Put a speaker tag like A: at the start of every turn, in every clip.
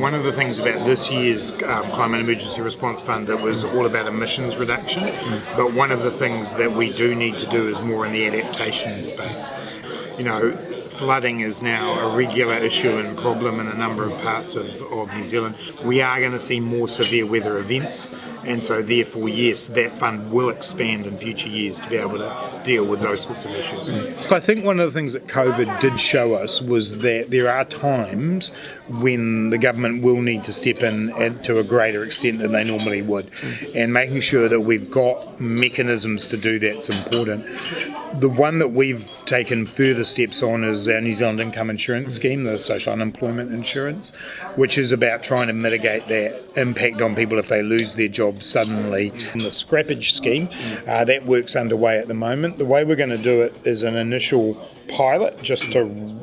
A: One of the things about this year's Climate Emergency Response Fund, it was all about emissions reduction, but one of the things that we do need to do is more in the adaptation space. You know, flooding is now a regular issue and problem in a number of parts of New Zealand. We are going to see more severe weather events, and so therefore, yes, that fund will expand in future years to be able to deal with those sorts of issues.
B: I think one of the things that COVID did show us was that there are times when the government will need to step in to a greater extent than they normally would, and making sure that we've got mechanisms to do that's important. The one that we've taken further steps on is our New Zealand Income Insurance Scheme, the social unemployment insurance, which is about trying to mitigate that impact on people if they lose their job suddenly. And the scrappage scheme, that work's underway at the moment. The way we're going to do it is an initial pilot just to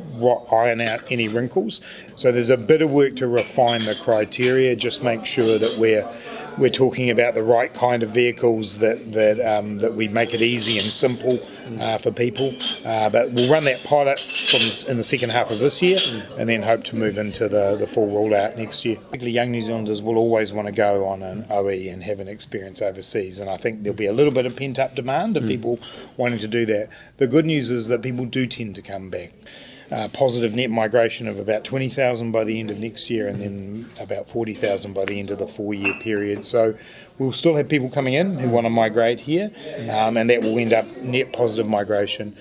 B: iron out any wrinkles. So there's a bit of work to refine the criteria, just make sure that we're talking about the right kind of vehicles that we make it easy and simple for people. But we'll run that pilot in the second half of this year and then hope to move into the full rollout next year. Particularly young New Zealanders will always want to go on an OE and have an experience overseas, and I think there'll be a little bit of pent-up demand of people wanting to do that. The good news is that people do tend to come back. Positive net migration of about 20,000 by the end of next year, and then about 40,000 by the end of the 4-year period. So we'll still have people coming in who want to migrate here, and that will end up net positive migration.